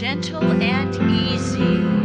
gentle and easy.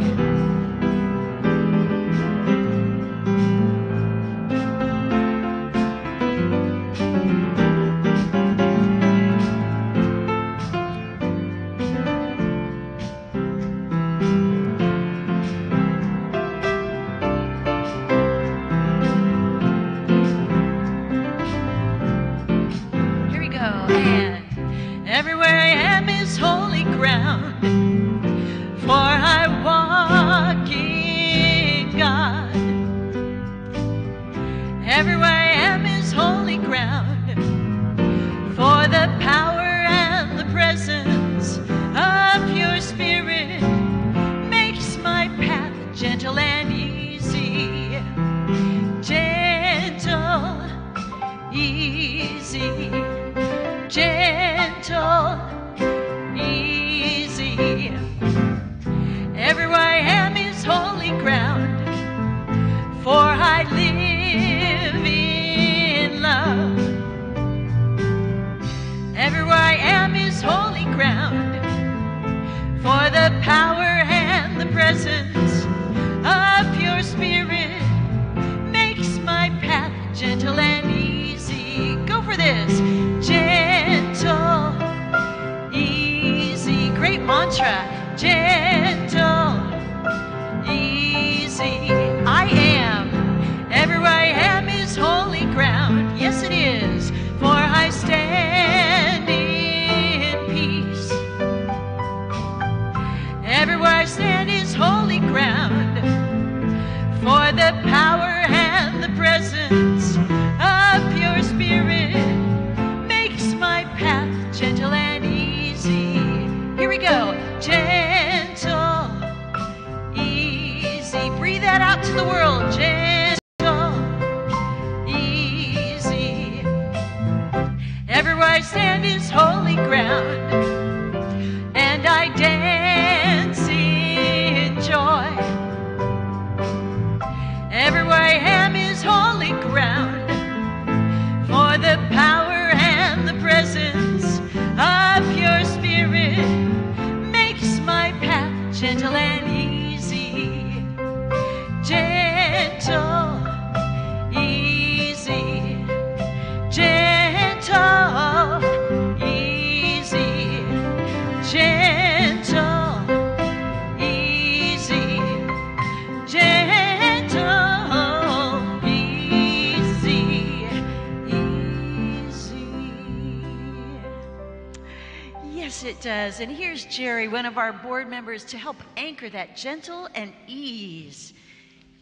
And here's Jerry, one of our board members, to help anchor that gentle and ease.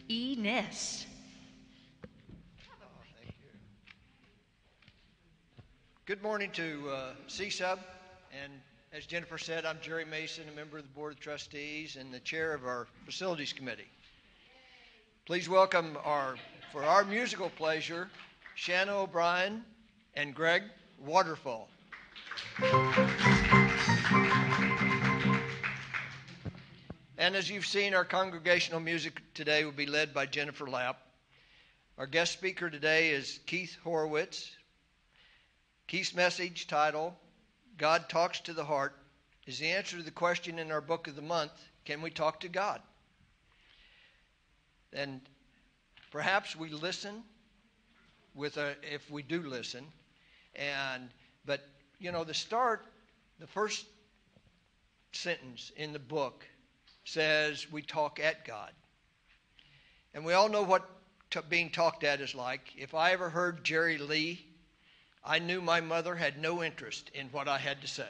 E-ness. Thank you. Good morning to CSUB. And as Jennifer said, I'm Jerry Mason, a member of the Board of Trustees and the chair of our Facilities Committee. Please welcome for our musical pleasure, Shanna O'Brien and Greg Waterfall. And as you've seen, our congregational music today will be led by Jennifer Lapp. Our guest speaker today is Keith Horowitz. Keith's message title, God Talks to the Heart, is the answer to the question in our book of the month, can we talk to God? And perhaps we listen if we do listen. But you know, the first sentence in the book says we talk at God. And we all know what being talked at is like. If I ever heard Jerry Lee, I knew my mother had no interest in what I had to say.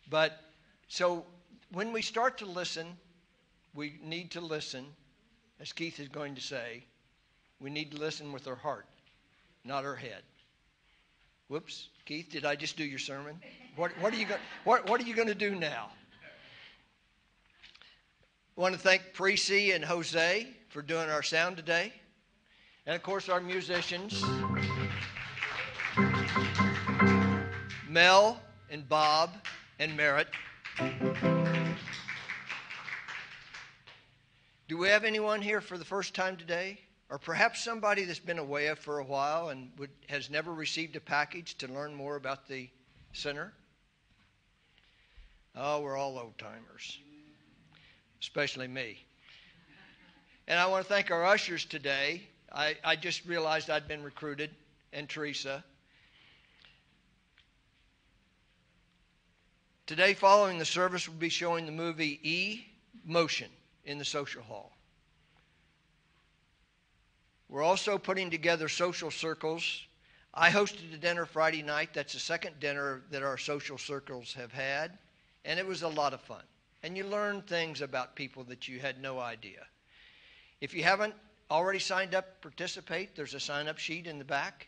But so when we start to listen, we need to listen, as Keith is going to say, we need to listen with our heart, not our head. Whoops, Keith, did I just do your sermon? What are you going to do now? I want to thank Precy and Jose for doing our sound today. And of course, our musicians, Mel and Bob and Merritt. Do we have anyone here for the first time today? Or perhaps somebody that's been away for a while and has never received a package to learn more about the center? Oh, we're all old timers, especially me. And I want to thank our ushers today. I just realized I'd been recruited, and Teresa. Today, following the service, we'll be showing the movie E-Motion in the social hall. We're also putting together social circles. I hosted a dinner Friday night. That's the second dinner that our social circles have had, and it was a lot of fun. And you learn things about people that you had no idea. If you haven't already signed up to participate, there's a sign-up sheet in the back.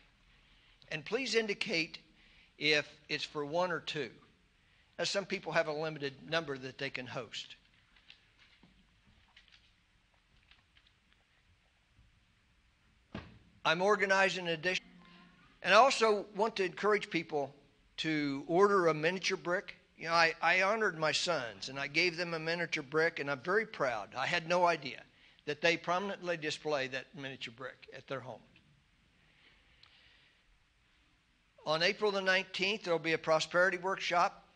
And please indicate if it's for one or two, as some people have a limited number that they can host. I'm organizing an addition. And I also want to encourage people to order a miniature brick. You know, I honored my sons, and I gave them a miniature brick, and I'm very proud. I had no idea that they prominently display that miniature brick at their home. On April the 19th, there will be a prosperity workshop.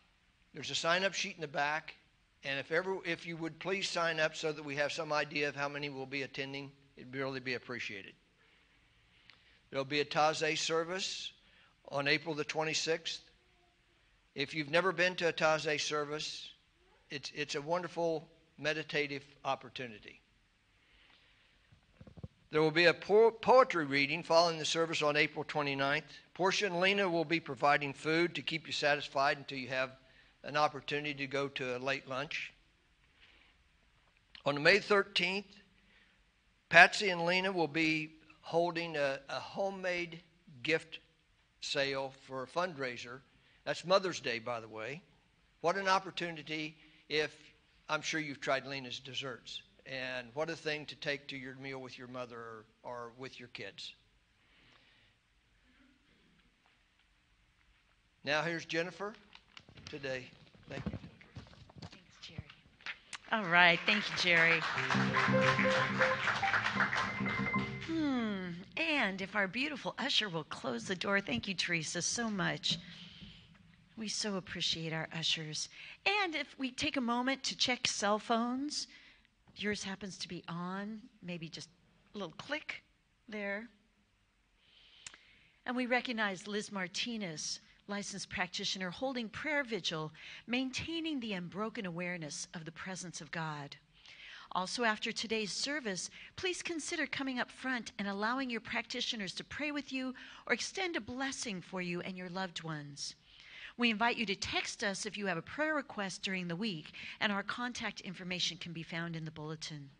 There's a sign-up sheet in the back. And if you would please sign up so that we have some idea of how many will be attending, it'd really be appreciated. There'll be a Taizé service on April the 26th. If you've never been to a Taizé service, it's a wonderful meditative opportunity. There will be a poetry reading following the service on April 29th. Portia and Lena will be providing food to keep you satisfied until you have an opportunity to go to a late lunch. On May 13th, Patsy and Lena will be holding a homemade gift sale for a fundraiser. That's Mother's Day, by the way. What an opportunity I'm sure you've tried Lena's desserts. And what a thing to take to your meal with your mother or with your kids. Now here's Jennifer today. Thank you. Thanks, Jerry. All right. Thank you, Jerry. And if our beautiful usher will close the door. Thank you, Teresa, so much. We so appreciate our ushers. And if we take a moment to check cell phones, yours happens to be on, maybe just a little click there. And we recognize Liz Martinez, licensed practitioner, holding prayer vigil, maintaining the unbroken awareness of the presence of God. Also, after today's service, please consider coming up front and allowing your practitioners to pray with you or extend a blessing for you and your loved ones. We invite you to text us if you have a prayer request during the week, and our contact information can be found in the bulletin.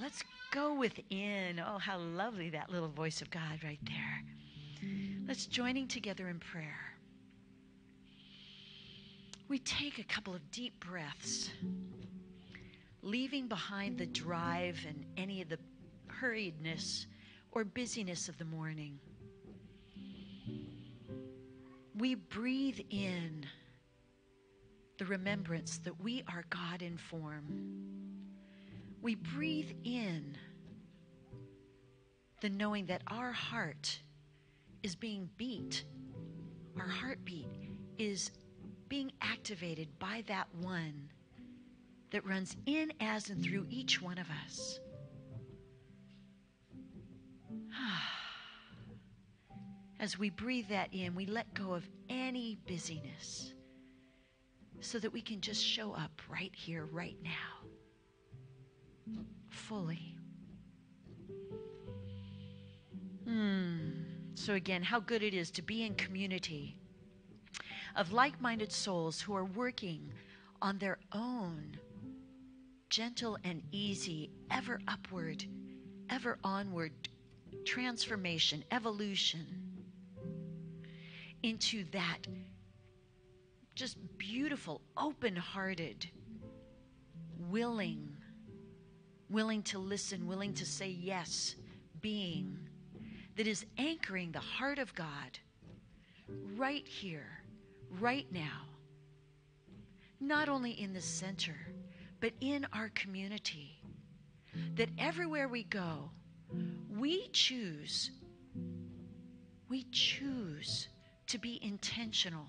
Let's go within. Oh, how lovely that little voice of God right there. Let's joining together in prayer. We take a couple of deep breaths, leaving behind the drive and any of the hurriedness or busyness of the morning. We breathe in the remembrance that we are God in form. We breathe in the knowing that our heart is being beat. Our heartbeat is being activated by that one that runs in, as, and through each one of us. As we breathe that in, we let go of any busyness so that we can just show up right here, right now, fully. So again, how good it is to be in community of like-minded souls who are working on their own gentle and easy, ever upward, ever onward transformation, evolution into that just beautiful, open-hearted, willing to listen, willing to say yes being that is anchoring the heart of God right here, right now, not only in the center, but in our community, that everywhere we go, we choose to be intentional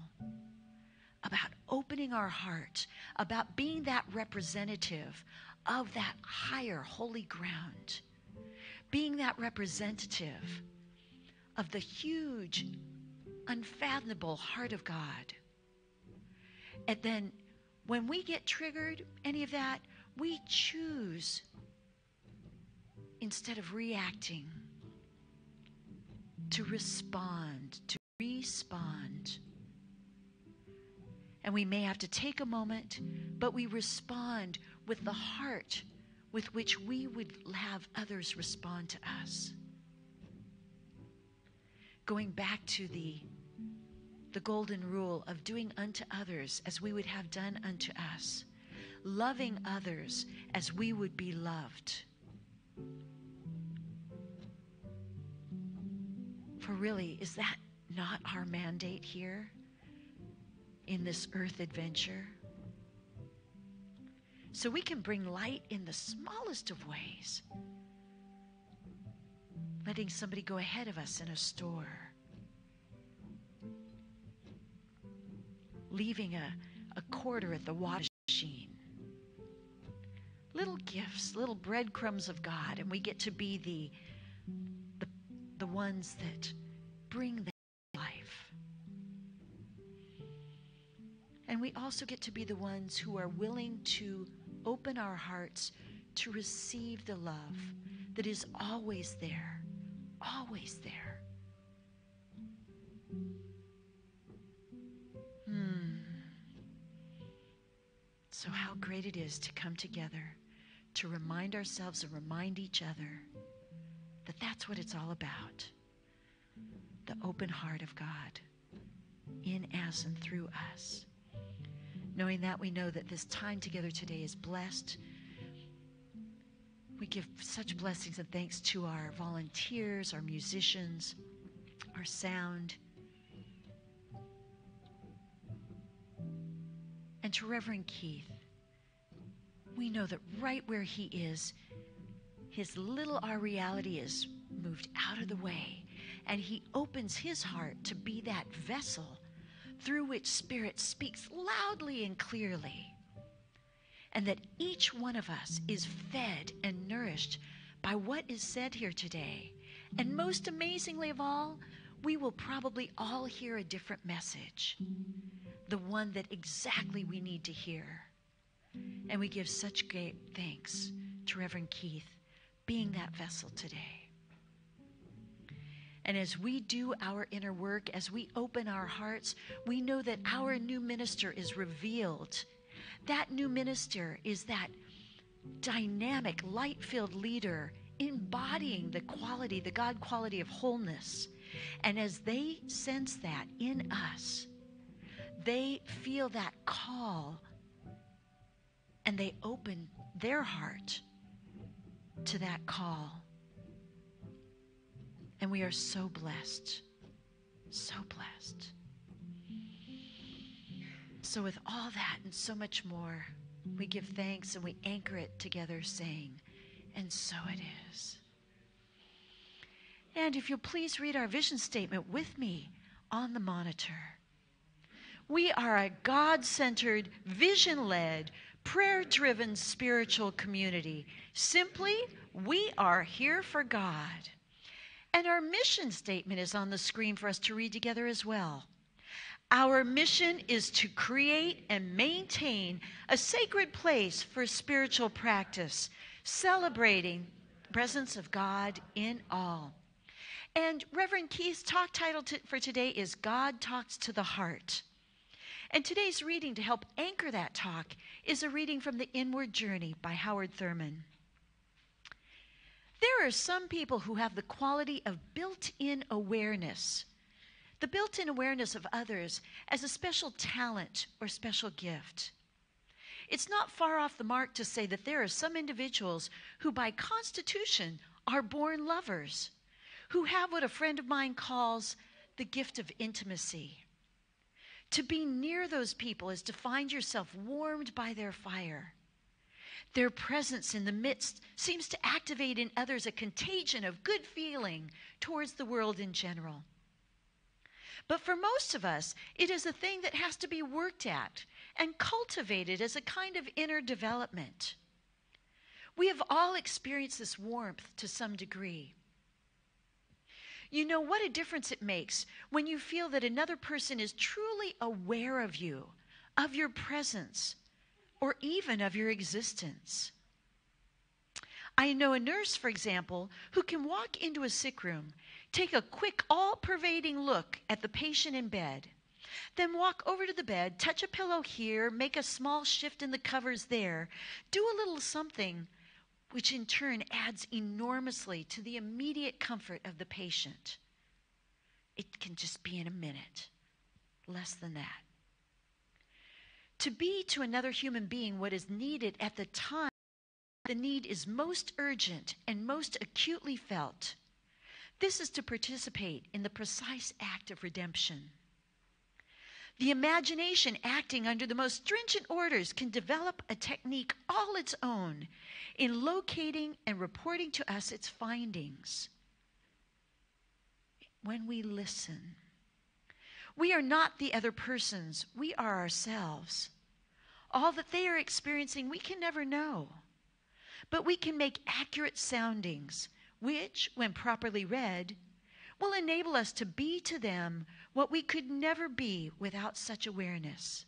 about opening our heart, about being that representative of that higher holy ground, being that representative of the huge, unfathomable heart of God. And then when we get triggered, any of that, we choose, instead of reacting, to respond, to respond. And we may have to take a moment, but we respond with the heart with which we would have others respond to us. Going back to the golden rule of doing unto others as we would have done unto us, loving others as we would be loved. For really, is that not our mandate here in this earth adventure? So we can bring light in the smallest of ways. Letting somebody go ahead of us in a store. Leaving a quarter at the water machine. Little gifts, little breadcrumbs of God, and we get to be the ones that bring that life. And we also get to be the ones who are willing to open our hearts to receive the love that is always there, always there. So how great it is to come together, to remind ourselves and remind each other that that's what it's all about. The open heart of God in us and through us. Knowing that, we know that this time together today is blessed. We give such blessings and thanks to our volunteers, our musicians, our sound, and to Reverend Keith. We know that right where he is, his little R reality is moved out of the way, and he opens his heart to be that vessel through which Spirit speaks loudly and clearly, and that each one of us is fed and nourished by what is said here today. And most amazingly of all, we will probably all hear a different message, the one that exactly we need to hear. And we give such great thanks to Reverend Keith being that vessel today. And as we do our inner work, as we open our hearts, we know that our new minister is revealed. That new minister is that dynamic, light-filled leader embodying the quality, the God quality of wholeness. And as they sense that in us, they feel that call and they open their heart to that call. And we are so blessed, so blessed. So with all that and so much more, we give thanks and we anchor it together saying, and so it is. And if you'll please read our vision statement with me on the monitor. We are a God-centered, vision-led, prayer-driven spiritual community. Simply, we are here for God. And our mission statement is on the screen for us to read together as well. Our mission is to create and maintain a sacred place for spiritual practice, celebrating the presence of God in all. And Reverend Keith's talk title for today is God Talks to the Heart. And today's reading to help anchor that talk is a reading from The Inward Journey by Howard Thurman. There are some people who have the quality of built-in awareness, the built-in awareness of others as a special talent or special gift. It's not far off the mark to say that there are some individuals who by constitution are born lovers, who have what a friend of mine calls the gift of intimacy. To be near those people is to find yourself warmed by their fire. Their presence in the midst seems to activate in others a contagion of good feeling towards the world in general. But for most of us, it is a thing that has to be worked at and cultivated as a kind of inner development. We have all experienced this warmth to some degree. You know what a difference it makes when you feel that another person is truly aware of you, of your presence, or even of your existence. I know a nurse, for example, who can walk into a sick room, take a quick, all-pervading look at the patient in bed, then walk over to the bed, touch a pillow here, make a small shift in the covers there, do a little something, which in turn adds enormously to the immediate comfort of the patient. It can just be in a minute, less than that. To be to another human being what is needed at the time the need is most urgent and most acutely felt. This is to participate in the precise act of redemption. The imagination, acting under the most stringent orders, can develop a technique all its own in locating and reporting to us its findings. When we listen, we are not the other persons, we are ourselves. All that they are experiencing, we can never know. But we can make accurate soundings, which, when properly read, will enable us to be to them what we could never be without such awareness.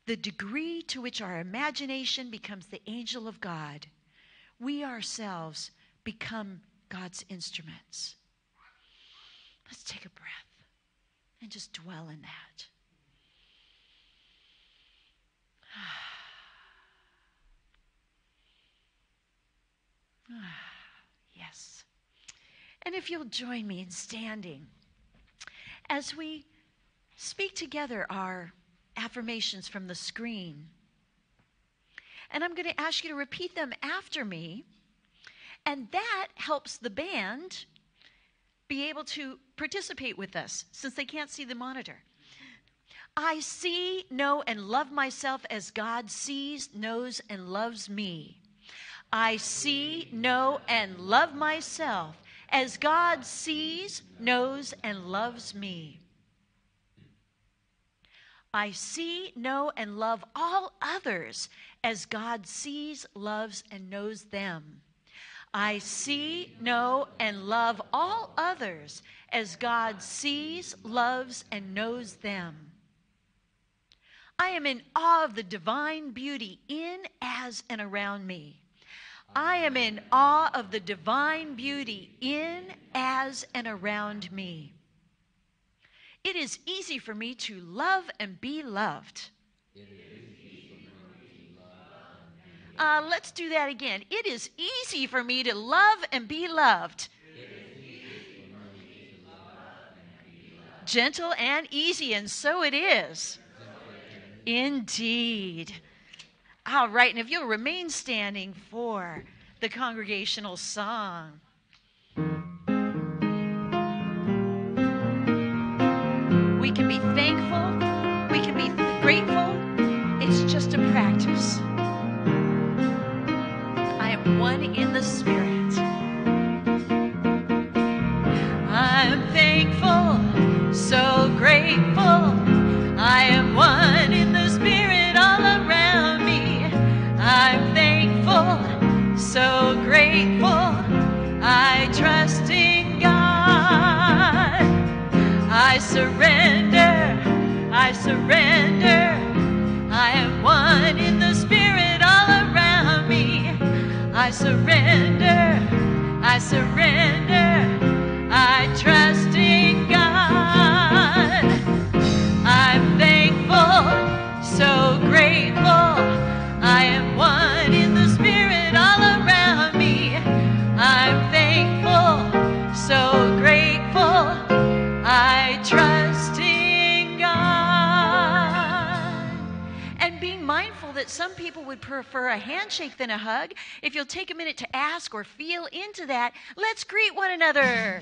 The degree to which our imagination becomes the angel of God, we ourselves become God's instruments. Let's take a breath and just dwell in that. Yes. And if you'll join me in standing as we speak together our affirmations from the screen. And I'm going to ask you to repeat them after me. And that helps the band be able to participate with us since they can't see the monitor. I see, know, and love myself as God sees, knows, and loves me. I see, know, and love myself as God sees, knows, and loves me. I see, know, and love all others as God sees, loves, and knows them. I see, know, and love all others as God sees, loves, and knows them. I am in awe of the divine beauty in, as, and around me. I am in awe of the divine beauty in, as, and around me. It is easy for me to love and be loved. Let's do that again. It is easy for me to love and be loved. Gentle and easy, and so it is. Indeed. All right, and if you'll remain standing for the congregational song. We can be thankful, we can be grateful. It's just a practice. I am one in the Spirit. I'm thankful, so grateful. I am one in the Spirit all around me. I'm thankful, so grateful. I trust in God. I surrender, I surrender. I am one in the Spirit all around me. I surrender, I surrender. I trust in God. I'm thankful, so grateful. I am one in the Spirit all around me. I'm thankful, so grateful. I trust in God. And being mindful that some people would prefer a handshake than a hug, if you'll take a minute to ask or feel into that, let's greet one another.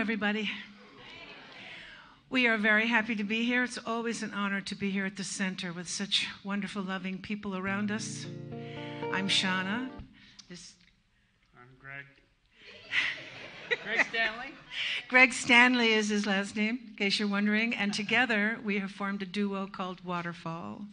everybody. We are very happy to be here. It's always an honor to be here at the center with such wonderful, loving people around us. I'm Shauna. I'm Greg. Greg Stanley. Greg Stanley is his last name, in case you're wondering. And together we have formed a duo called Waterfall.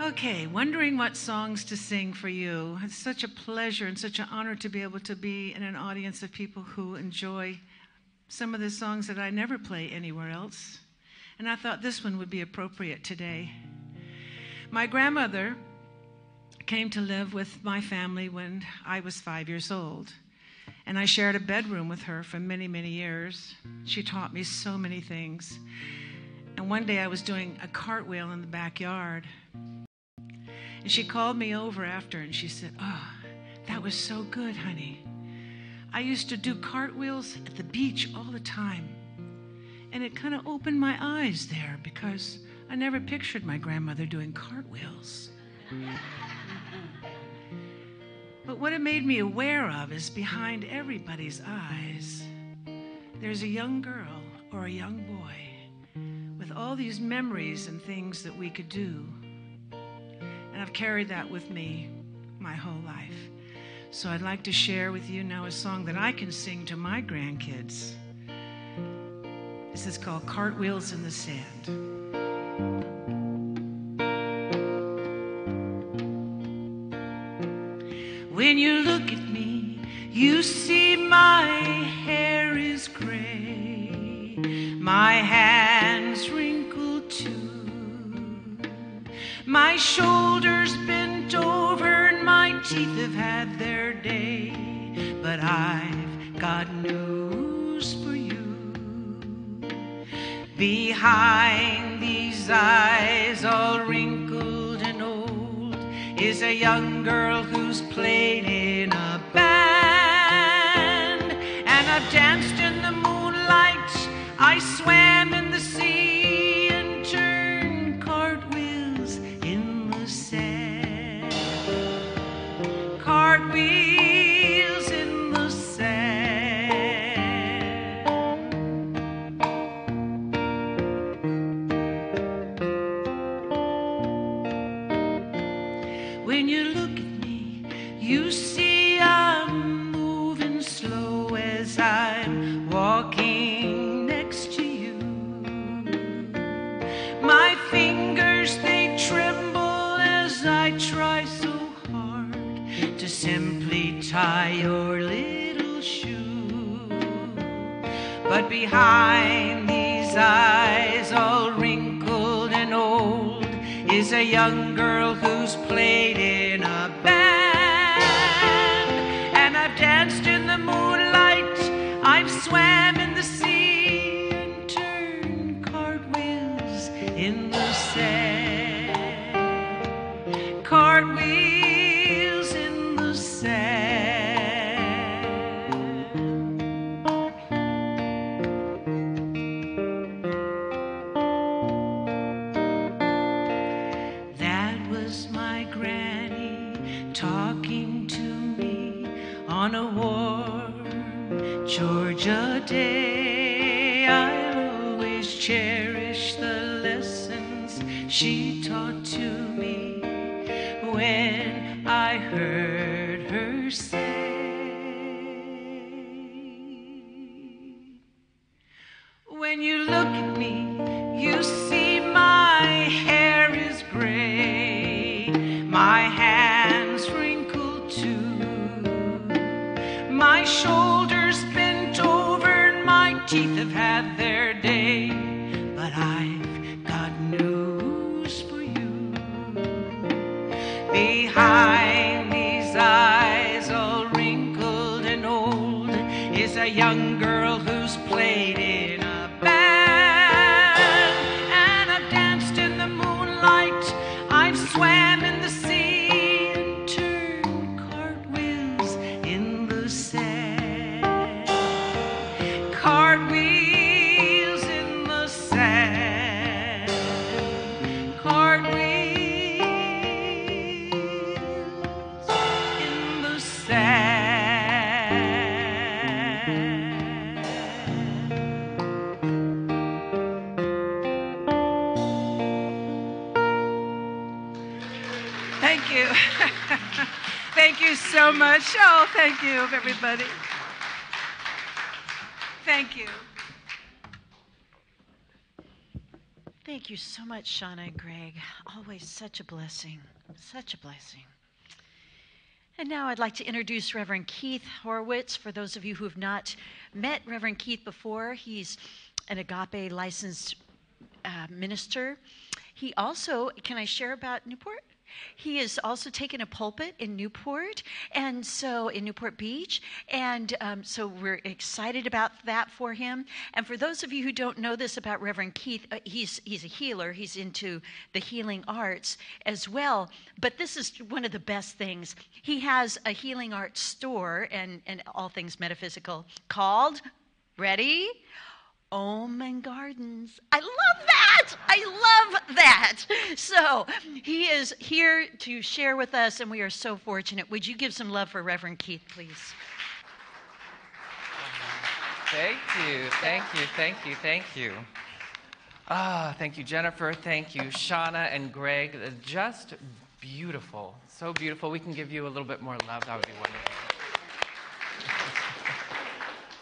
Okay, wondering what songs to sing for you. It's such a pleasure and such an honor to be able to be in an audience of people who enjoy some of the songs that I never play anywhere else. And I thought this one would be appropriate today. My grandmother came to live with my family when I was 5 years old. And I shared a bedroom with her for many, many years. She taught me so many things. And one day I was doing a cartwheel in the backyard. And she called me over after and she said, "Oh, that was so good, honey. I used to do cartwheels at the beach all the time." And it kind of opened my eyes there because I never pictured my grandmother doing cartwheels. But what it made me aware of is behind everybody's eyes, there's a young girl or a young boy with all these memories and things that we could do. And I've carried that with me my whole life. So I'd like to share with you now a song that I can sing to my grandkids. This is called Cartwheels in the Sand. When you look at me, you see my hair is gray, my hands wrinkled too, my shoulders bent over and my teeth have had their day. But I've got news for you. Behind these eyes all wrinkled and old is a young girl who's played in a band. And I've danced in the moonlight, I swam in the sea and turned cartwheels in the sand. Cartwheels in the sand. When you look at me, you see I'm moving slow as I'm walking next to you. My fingers, they tremble as I try so hard to simply tie your little shoe. But behind these eyes all wrinkled and old is a young girl who's played in a band. And I've danced in the moonlight, I've swam in the sea and turned cartwheels in the sand. Cartwheels in the sand. That was my granny talking to me on a warm Georgia day. I'll always cherish the lessons she taught to me when I heard her say, when you look at me, you see my hair is gray, my hands wrinkled too, my shoulders bent over and my teeth have had their day. But I've got news for you. Behind these eyes all wrinkled and old is a young girl who's played in a band. And I've danced in the moonlight, I've swam in the sea and turned cartwheels in the sand. Cartwheels in the sand. Cartwheels in the sand. Thank you. Thank you so much. Oh, thank you, everybody. Thank you. Thank you so much, Shauna and Greg. Always such a blessing. Such a blessing. And now I'd like to introduce Reverend Keith Horowitz. For those of you who have not met Reverend Keith before, he's an Agape licensed minister. He also, can I share about Newport? He has also taken a pulpit in Newport, and so in Newport Beach, and so we're excited about that for him. And for those of you who don't know this about Reverend Keith, he's a healer. He's into the healing arts as well. But this is one of the best things. He has a healing arts store and all things metaphysical called, ready? Om and Gardens. I love that. I love that. So he is here to share with us, and we are so fortunate. Would you give some love for Reverend Keith, please? Thank you, thank you, thank you, thank you. Thank you, Jennifer. Thank you, Shauna and Greg. Just beautiful, so beautiful. We can give you a little bit more love. That would be wonderful.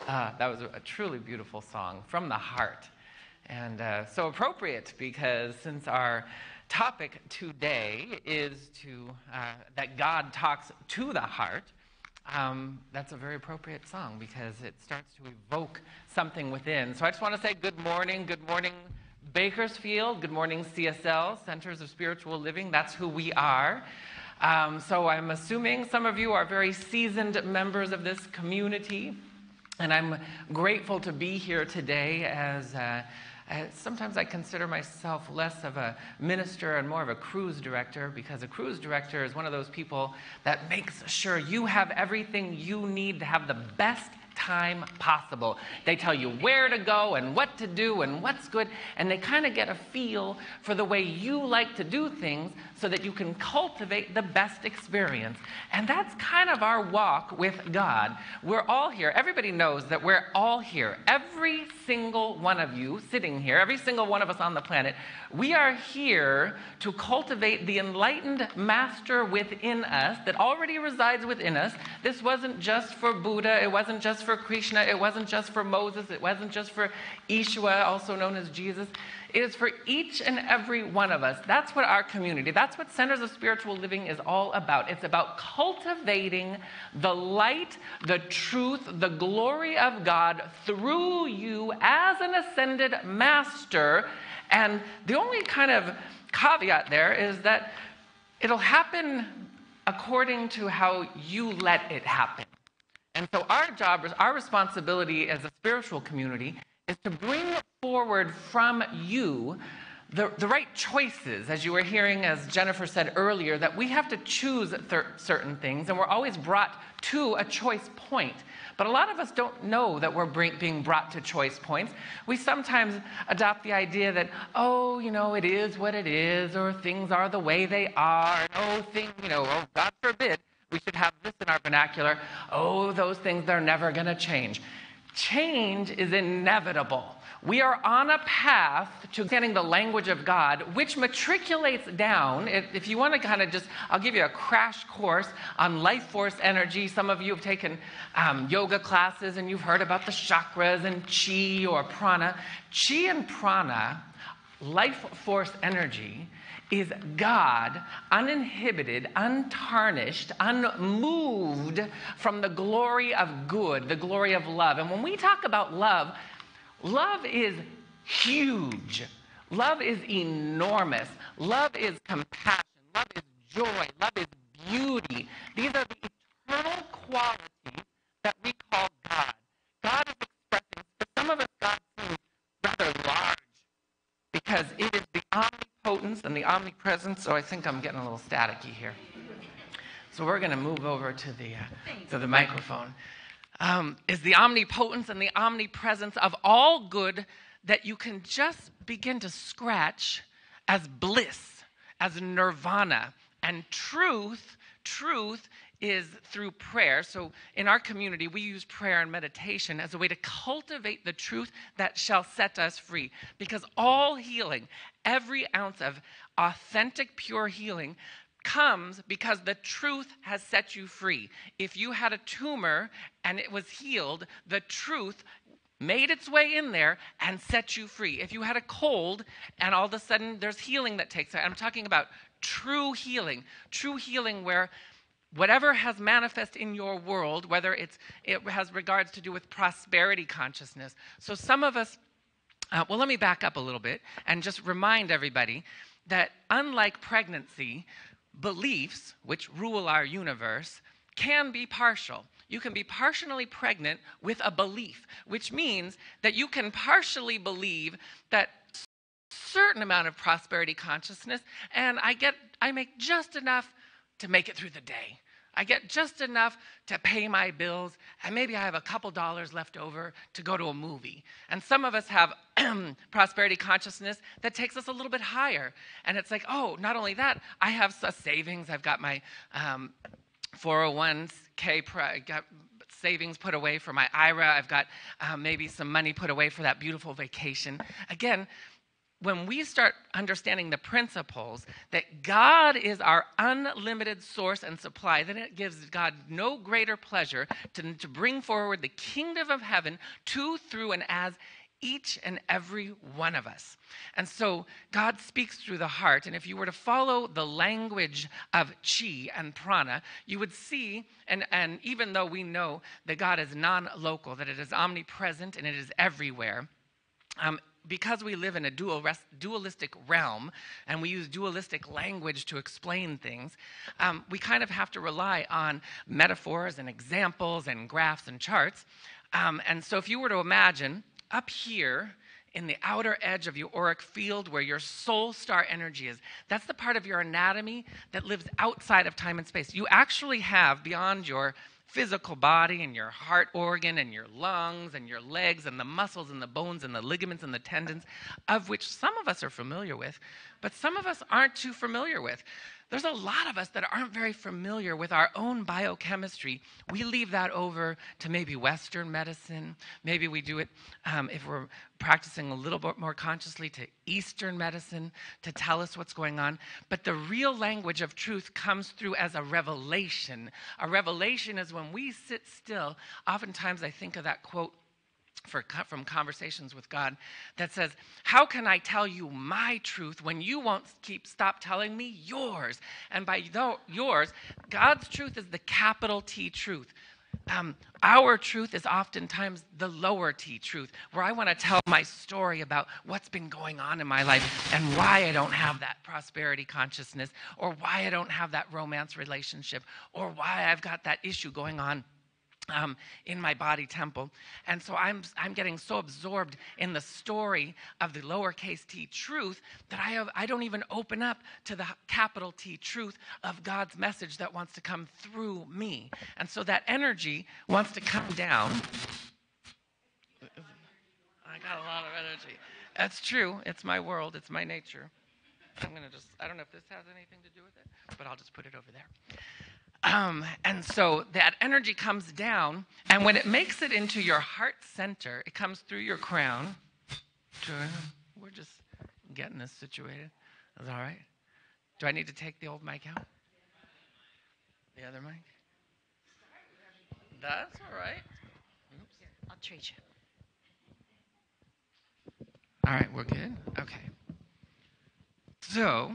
That was a truly beautiful song from the heart, and so appropriate because since our topic today is that God talks to the heart, that's a very appropriate song because it starts to evoke something within. So I just want to say good morning Bakersfield, good morning CSL, Centers of Spiritual Living. That's who we are. So I'm assuming some of you are very seasoned members of this community. And I'm grateful to be here today as sometimes I consider myself less of a minister and more of a cruise director, because a cruise director is one of those people that makes sure you have everything you need to have the best time possible. They tell you where to go and what to do and what's good, and they kind of get a feel for the way you like to do things so that you can cultivate the best experience. And that's kind of our walk with God. We're all here. Everybody knows that we're all here. Every single one of you sitting here, every single one of us on the planet, we are here to cultivate the enlightened master within us that already resides within us. This wasn't just for Buddha. It wasn't just for Krishna. It wasn't just for Moses. It wasn't just for Yeshua, also known as Jesus. It is for each and every one of us. That's what our community, that's what Centers of Spiritual Living is all about. It's about cultivating the light, the truth, the glory of God through you as an ascended master. And the only kind of caveat there is that it'll happen according to how you let it happen. And so our job, our responsibility as a spiritual community is to bring forward from you the right choices, as you were hearing, as Jennifer said earlier, that we have to choose certain things, and we're always brought to a choice point. But a lot of us don't know that we're being brought to choice points. We sometimes adopt the idea that, oh, it is what it is, or things are the way they are, and oh, God forbid, we should have this in our vernacular, oh, those things, they're never going to change. Change is inevitable. We are on a path to getting the language of God, which matriculates down. If you want to kind of I'll give you a crash course on life force energy. Some of you have taken yoga classes and you've heard about the chakras and chi or prana. Chi and prana, life force energy, is God, uninhibited, untarnished, unmoved from the glory of good, the glory of love. And when we talk about love, love is huge. Love is enormous. Love is compassion. Love is joy. Love is beauty. These are the eternal qualities that we call God. God is expressing, for some of us, God seems rather large because it is the omnipotence and the omnipresence. So I think I'm getting a little staticky here. So we're going to move over to the microphone. Is the omnipotence and the omnipresence of all good that you can just begin to scratch as bliss, as nirvana. And truth is through prayer. So in our community, we use prayer and meditation as a way to cultivate the truth that shall set us free. Because all healing, every ounce of authentic, pure healing, comes because the truth has set you free. If you had a tumor and it was healed, the truth made its way in there and set you free. If you had a cold and all of a sudden there's healing that takes place. I'm talking about true healing where whatever has manifest in your world, whether it has regards to do with prosperity consciousness. So some of us, well, let me back up a little bit and just remind everybody that unlike pregnancy, beliefs, which rule our universe, can be partial. You can be partially pregnant with a belief, which means that you can partially believe that certain amount of prosperity consciousness, and I make just enough to make it through the day. I get just enough to pay my bills, and maybe I have a couple dollars left over to go to a movie. And some of us have prosperity consciousness that takes us a little bit higher. And it's like, oh, not only that, I have a savings. I've got my 401k, got savings put away for my IRA. I've got maybe some money put away for that beautiful vacation. Again, when we start understanding the principles that God is our unlimited source and supply, then it gives God no greater pleasure to bring forward the kingdom of heaven to, through, and as each and every one of us. And so God speaks through the heart. And if you were to follow the language of chi and prana, you would see, and even though we know that God is non-local, that it is omnipresent and it is everywhere, because we live in a dualistic realm and we use dualistic language to explain things, we kind of have to rely on metaphors and examples and graphs and charts. And so if you were to imagine up here in the outer edge of your auric field where your soul star energy is, that's the part of your anatomy that lives outside of time and space. You actually have, beyond your physical body and your heart organ and your lungs and your legs and the muscles and the bones and the ligaments and the tendons, of which some of us are familiar with, but some of us aren't too familiar with. There's a lot of us that aren't very familiar with our own biochemistry. We leave that over to maybe Western medicine. Maybe we do it, if we're practicing a little bit more consciously, to Eastern medicine to tell us what's going on. But the real language of truth comes through as a revelation. A revelation is when we sit still. Oftentimes I think of that quote from Conversations with God that says, how can I tell you my truth when you won't stop telling me yours? And by yours, God's truth is the capital T truth. Our truth is oftentimes the lower T truth, where I want to tell my story about what's been going on in my life and why I don't have that prosperity consciousness, or why I don't have that romance relationship, or why I've got that issue going on in my body temple. And so I'm getting so absorbed in the story of the lowercase t truth that I don't even open up to the capital T truth of God's message that wants to come through me. And so that energy wants to come down. I got a lot of energy. That's true. It's my world. It's my nature. I don't know if this has anything to do with it, but I'll just put it over there. And so that energy comes down, and when it makes it into your heart center, it comes through your crown. We're just getting this situated. Is that all right? Do I need to take the old mic out? The other mic? That's all right. Oops. Here, I'll trade you. All right, we're good? Okay. So,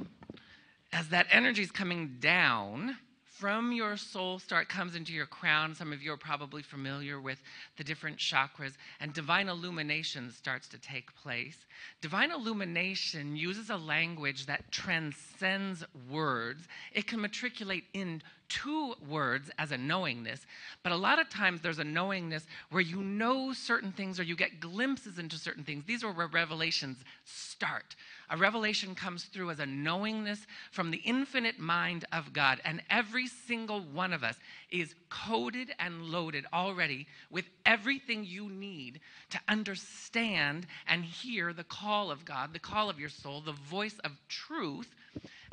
as that energy is coming down from your soul star, it comes into your crown. Some of you are probably familiar with the different chakras, and divine illumination starts to take place. Divine illumination uses a language that transcends words. It can matriculate into words as a knowingness, but a lot of times there's a knowingness where you know certain things or you get glimpses into certain things. These are where revelations start. A revelation comes through as a knowingness from the infinite mind of God, and every single one of us is coded and loaded already with everything you need to understand and hear the call of God, the call of your soul, the voice of truth.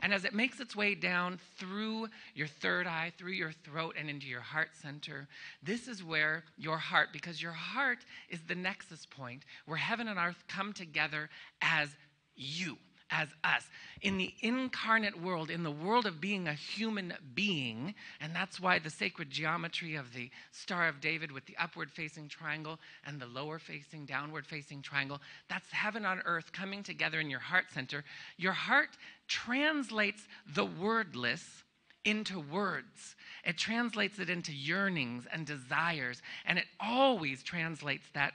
And as it makes its way down through your third eye, through your throat, and into your heart center, this is where your heart, because your heart is the nexus point where heaven and earth come together as you, as us. In the incarnate world, in the world of being a human being, and that's why the sacred geometry of the Star of David with the upward-facing triangle and the lower-facing, downward-facing triangle, that's heaven on earth coming together in your heart center. Your heart translates the wordless into words. It translates it into yearnings and desires, and it always translates that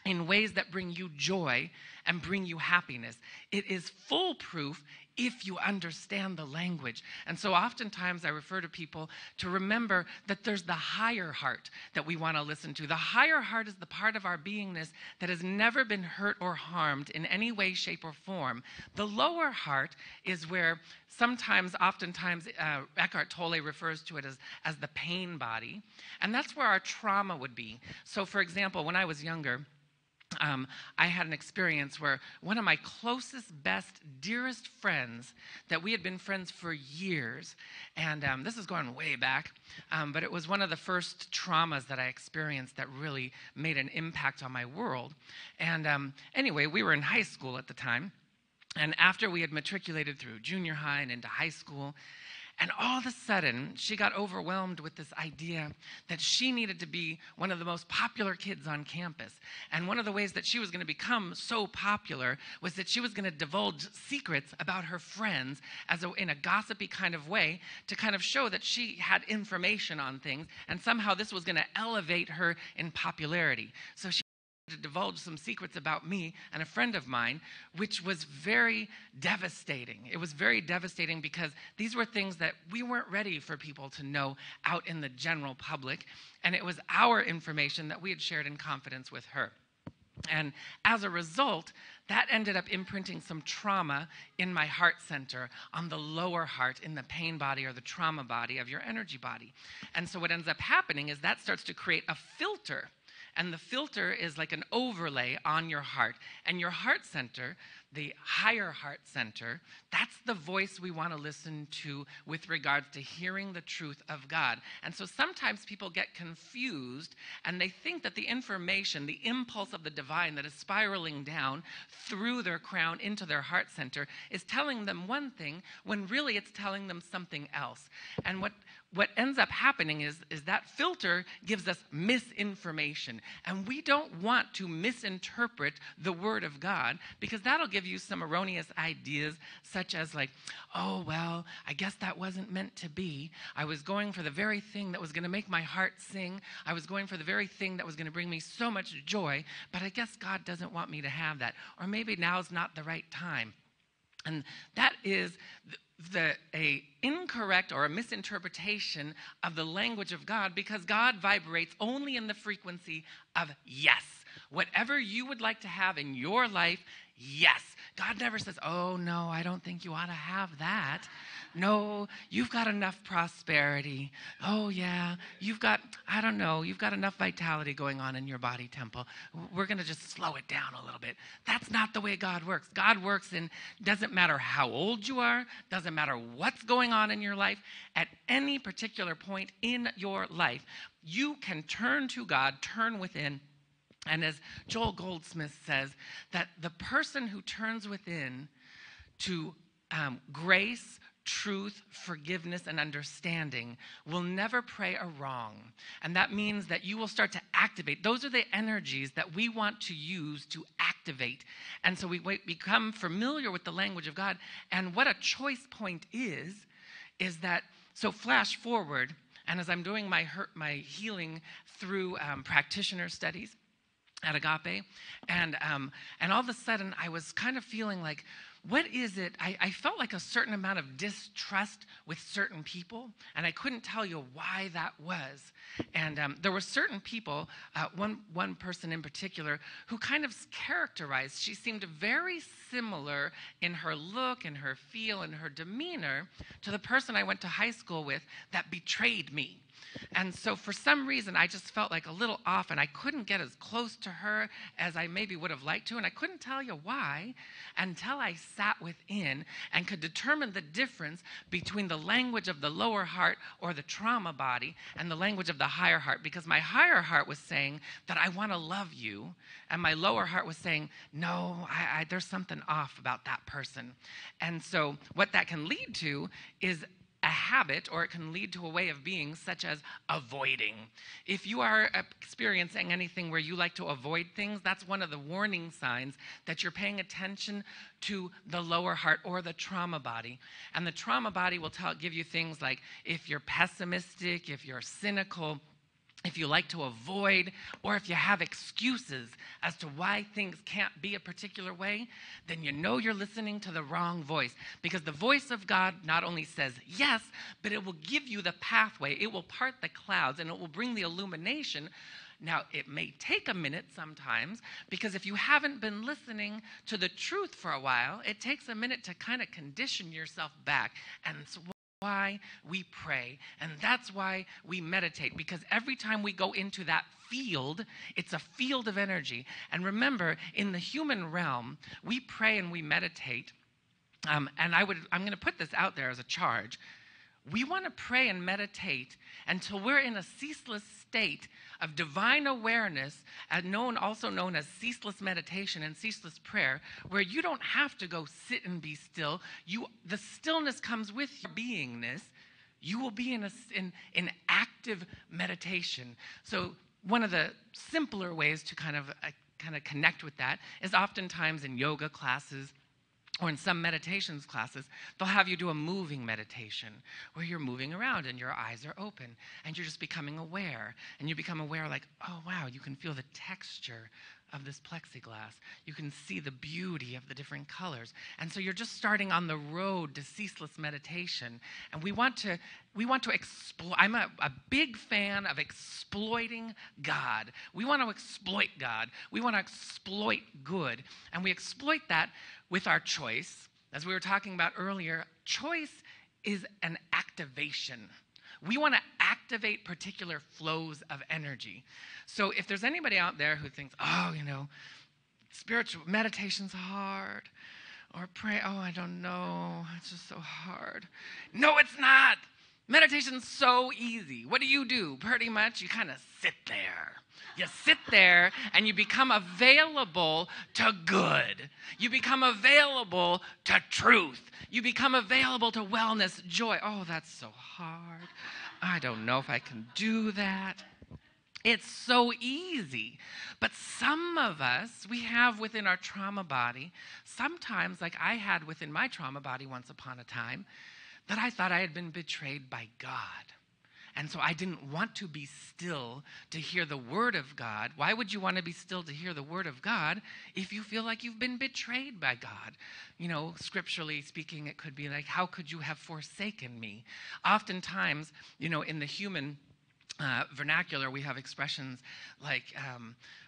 in ways that bring you joy and bring you happiness. It is foolproof if you understand the language. And so oftentimes I refer to people to remember that there's the higher heart that we want to listen to. The higher heart is the part of our beingness that has never been hurt or harmed in any way, shape, or form. The lower heart is where oftentimes, Eckhart Tolle refers to it as the pain body. And that's where our trauma would be. So for example, when I was younger, I had an experience where one of my closest, best, dearest friends, that we had been friends for years, and this is going way back, but it was one of the first traumas that I experienced that really made an impact on my world. And anyway, we were in high school at the time, and after we had matriculated through junior high and into high school, and all of a sudden, she got overwhelmed with this idea that she needed to be one of the most popular kids on campus. And one of the ways that she was going to become so popular was that she was going to divulge secrets about her friends in a gossipy kind of way to kind of show that she had information on things, and somehow this was going to elevate her in popularity. So she to divulge some secrets about me and a friend of mine, which was very devastating. It was very devastating because these were things that we weren't ready for people to know out in the general public, and it was our information that we had shared in confidence with her. And as a result, that ended up imprinting some trauma in my heart center, on the lower heart, in the pain body or the trauma body of your energy body. And so what ends up happening is that starts to create a filter. And the filter is like an overlay on your heart. And your heart center, the higher heart center, that's the voice we want to listen to with regards to hearing the truth of God. And so sometimes people get confused and they think that the information, the impulse of the divine that is spiraling down through their crown into their heart center is telling them one thing when really it's telling them something else. And what ends up happening is that filter gives us misinformation. And we don't want to misinterpret the Word of God, because that'll give you some erroneous ideas, such as like, oh, well, I guess that wasn't meant to be. I was going for the very thing that was going to make my heart sing. I was going for the very thing that was going to bring me so much joy, but I guess God doesn't want me to have that. Or maybe now's not the right time. And that is a incorrect or a misinterpretation of the language of God, because God vibrates only in the frequency of yes. Whatever you would like to have in your life, yes. God never says, oh, no, I don't think you ought to have that. No, you've got enough prosperity. Oh, yeah, you've got enough vitality going on in your body temple. We're going to just slow it down a little bit. That's not the way God works. God works in, doesn't matter how old you are, doesn't matter what's going on in your life, at any particular point in your life, you can turn to God, turn within. And as Joel Goldsmith says, that the person who turns within to grace, truth, forgiveness, and understanding will never pray a wrong. And that means that you will start to activate. Those are the energies that we want to use to activate. And so we become familiar with the language of God. And what a choice point is that, so flash forward, and as I'm doing my healing through practitioner studies at Agape, and all of a sudden I was kind of feeling like, what is it? I felt like a certain amount of distrust with certain people, and I couldn't tell you why that was. And there were certain people, one person in particular, who kind of characterized, she seemed very similar in her look and her feel and her demeanor to the person I went to high school with that betrayed me. And so for some reason, I just felt like a little off, and I couldn't get as close to her as I maybe would have liked to, and I couldn't tell you why until I sat within and could determine the difference between the language of the lower heart or the trauma body and the language of the higher heart, because my higher heart was saying that I want to love you, and my lower heart was saying, no, there's something off about that person. And so what that can lead to is a habit, or it can lead to a way of being, such as avoiding. If you are experiencing anything where you like to avoid things, that's one of the warning signs that you're paying attention to the lower heart or the trauma body. And the trauma body will give you things like if you're pessimistic, if you're cynical, if you like to avoid, or if you have excuses as to why things can't be a particular way, then you know you're listening to the wrong voice. Because the voice of God not only says yes, but it will give you the pathway. It will part the clouds, and it will bring the illumination. Now, it may take a minute sometimes, because if you haven't been listening to the truth for a while, it takes a minute to kind of condition yourself back. And so why we pray, and that's why we meditate, because every time we go into that field, it's a field of energy. And remember, in the human realm, we pray and we meditate, and I'm going to put this out there as a charge. We want to pray and meditate until we're in a ceaseless state of divine awareness, also known as ceaseless meditation and ceaseless prayer, where you don't have to go sit and be still. The stillness comes with your beingness. You will be in active meditation. So one of the simpler ways to kind of connect with that is oftentimes in yoga classes, or in some meditations classes, they'll have you do a moving meditation where you're moving around and your eyes are open and you're just becoming aware. And you become aware like, oh, wow, you can feel the texture of this plexiglass. You can see the beauty of the different colors. And so you're just starting on the road to ceaseless meditation. And we want to exploit. I'm a big fan of exploiting God. We want to exploit God. We want to exploit good. And we exploit that with our choice. As we were talking about earlier, choice is an activation. We want to activate particular flows of energy. So if there's anybody out there who thinks, oh, spiritual meditation's hard, or pray, oh, I don't know, it's just so hard. No, it's not. Meditation's so easy. What do? Pretty much, you kind of sit there. You sit there and you become available to good. You become available to truth. You become available to wellness, joy. Oh, that's so hard. I don't know if I can do that. It's so easy. But some of us, we have within our trauma body, sometimes like I had within my trauma body once upon a time, that I thought I had been betrayed by God. And so I didn't want to be still to hear the word of God. Why would you want to be still to hear the word of God if you feel like you've been betrayed by God? Scripturally speaking, it could be like, how could you have forsaken me? Oftentimes, in the human vernacular, we have expressions like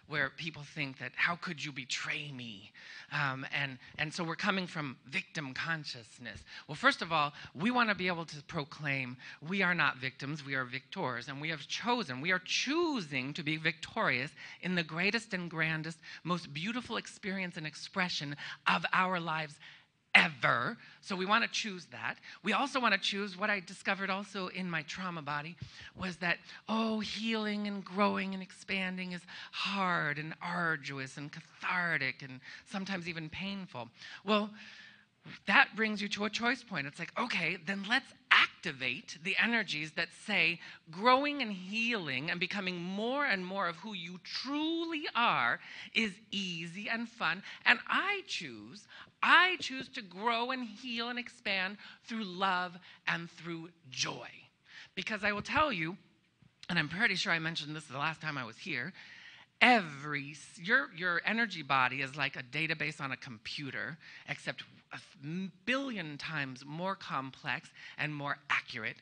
where people think that, how could you betray me? And so we're coming from victim consciousness. Well, first of all, we want to be able to proclaim we are not victims, we are victors, and we are choosing to be victorious in the greatest and grandest, most beautiful experience and expression of our lives ever. So we want to choose that. We also want to choose what I discovered also in my trauma body was that, healing and growing and expanding is hard and arduous and cathartic and sometimes even painful. Well, that brings you to a choice point. It's like, okay, then let's activate the energies that say growing and healing and becoming more and more of who you truly are is easy and fun. And I choose to grow and heal and expand through love and through joy. Because I will tell you, and I'm pretty sure I mentioned this the last time I was here, your energy body is like a database on a computer, except 1 billion times more complex and more accurate.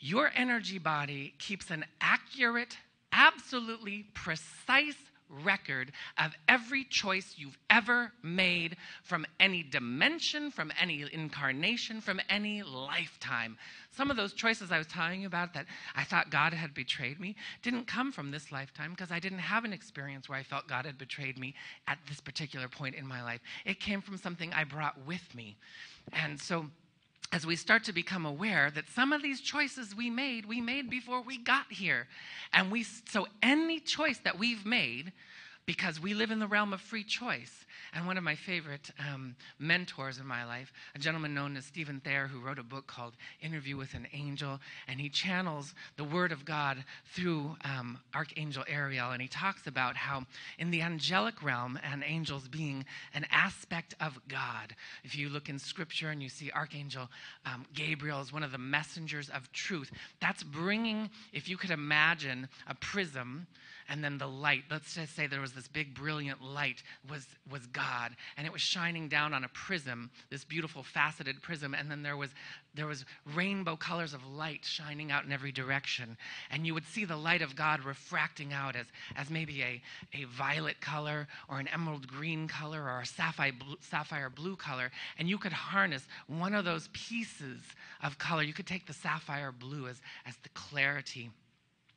Your energy body keeps an accurate, absolutely precise record of every choice you've ever made from any dimension, from any incarnation, from any lifetime. Some of those choices I was telling you about that I thought God had betrayed me didn't come from this lifetime because I didn't have an experience where I felt God had betrayed me at this particular point in my life. It came from something I brought with me. And so as we start to become aware that some of these choices we made before we got here. And so any choice that we've made, because we live in the realm of free choice. And one of my favorite mentors in my life, a gentleman known as Stephen Thayer, who wrote a book called Interview with an Angel, and he channels the Word of God through Archangel Ariel, and he talks about how in the angelic realm, and angels being an aspect of God, if you look in Scripture and you see Archangel Gabriel as one of the messengers of truth, that's bringing, if you could imagine a prism, and then the light, let's just say there was this big brilliant light was God, and it was shining down on a prism, this beautiful faceted prism, and then there was rainbow colors of light shining out in every direction, and you would see the light of God refracting out as maybe a violet color or an emerald green color or a sapphire blue color, and you could harness one of those pieces of color. You could take the sapphire blue as the clarity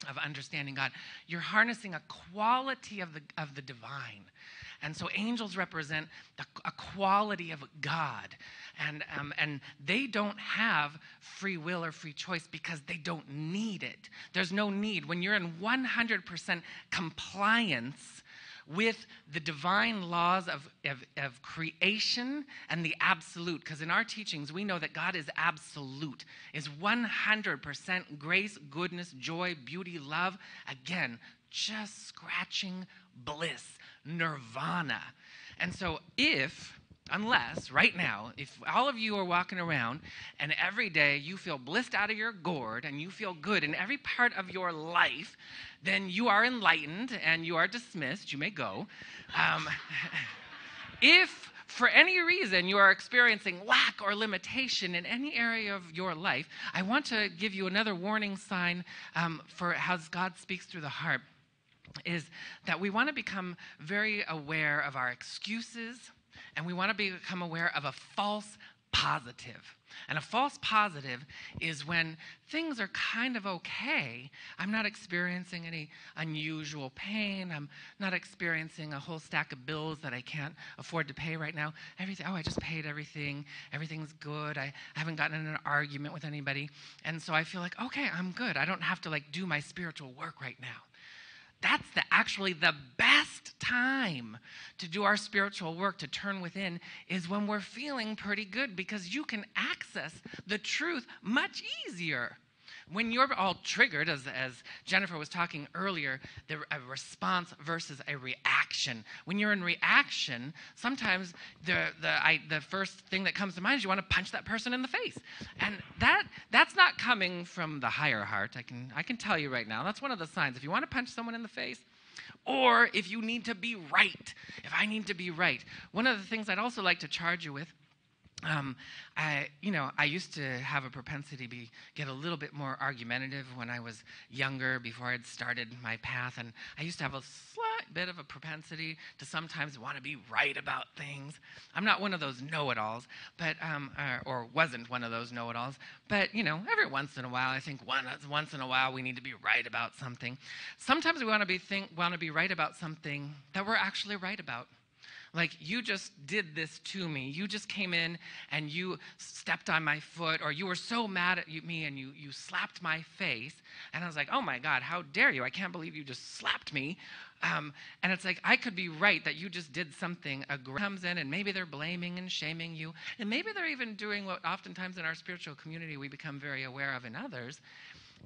of understanding God. You're harnessing a quality of the divine. And so angels represent a quality of God. And they don't have free will or free choice because they don't need it. There's no need. When you're in 100% compliance with the divine laws of creation and the absolute. Because in our teachings, we know that God is absolute, is 100% grace, goodness, joy, beauty, love. Again, just scratching bliss, nirvana. And so unless right now, if all of you are walking around and every day you feel blissed out of your gourd and you feel good in every part of your life, then you are enlightened and you are dismissed. You may go. If for any reason you are experiencing lack or limitation in any area of your life, I want to give you another warning sign for how God speaks through the heart, is that we want to become very aware of our excuses, and we want to become aware of a false positive. And a false positive is when things are kind of okay. I'm not experiencing any unusual pain. I'm not experiencing a whole stack of bills that I can't afford to pay right now. I just paid everything. Everything's good. I haven't gotten in an argument with anybody. And so I feel like, okay, I'm good. I don't have to do my spiritual work right now. That's actually the best time to do our spiritual work, to turn within, is when we're feeling pretty good, because you can access the truth much easier. When you're all triggered, as Jennifer was talking earlier, a response versus a reaction. When you're in reaction, sometimes the first thing that comes to mind is you want to punch that person in the face. And that's not coming from the higher heart. I can tell you right now, that's one of the signs. If you want to punch someone in the face, or if you need to be right, if I need to be right. One of the things I'd also like to charge you with, I used to have a propensity to get a little bit more argumentative when I was younger, before I'd started my path, and I used to have a slight bit of a propensity to sometimes want to be right about things. I'm not one of those know-it-alls, but or wasn't one of those know-it-alls, but every once in a while, I think once in a while we need to be right about something. Sometimes we want to be right about something that we're actually right about. Like, you just did this to me. You just came in and you stepped on my foot, or you were so mad at me and you slapped my face. And I was like, oh my God, how dare you? I can't believe you just slapped me. And it's like, I could be right that you just did something. A comes in and maybe they're blaming and shaming you. And maybe they're even doing what oftentimes in our spiritual community we become very aware of in others,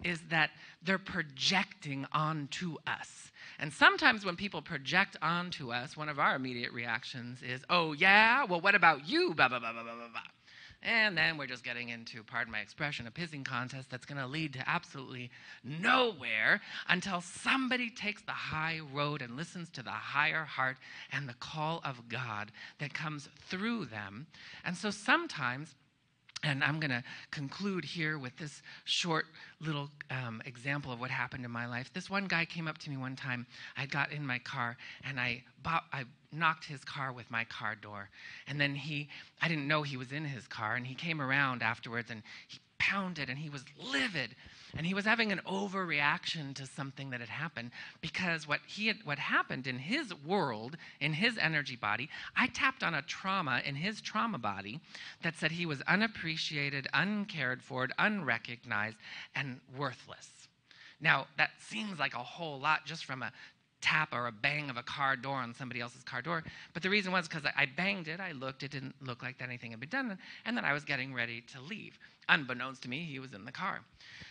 is that they're projecting onto us. And sometimes when people project onto us, one of our immediate reactions is, oh yeah, well what about you, blah, blah, blah, blah, blah, blah. And then we're just getting into, pardon my expression, a pissing contest that's going to lead to absolutely nowhere until somebody takes the high road and listens to the higher heart and the call of God that comes through them. And so sometimes And I'm going to conclude here with this short little example of what happened in my life. This one guy came up to me one time. I got in my car, and I knocked his car with my car door. And then I didn't know he was in his car, and he came around afterwards, and he pounded, and he was livid. And he was having an overreaction to something that had happened, because what happened in his world, in his energy body, I tapped on a trauma in his trauma body that said he was unappreciated, uncared for, unrecognized, and worthless. Now, that seems like a whole lot just from a tap or a bang of a car door on somebody else's car door. But the reason was because I banged it, I looked, it didn't look like anything had been done, and then I was getting ready to leave. Unbeknownst to me, he was in the car.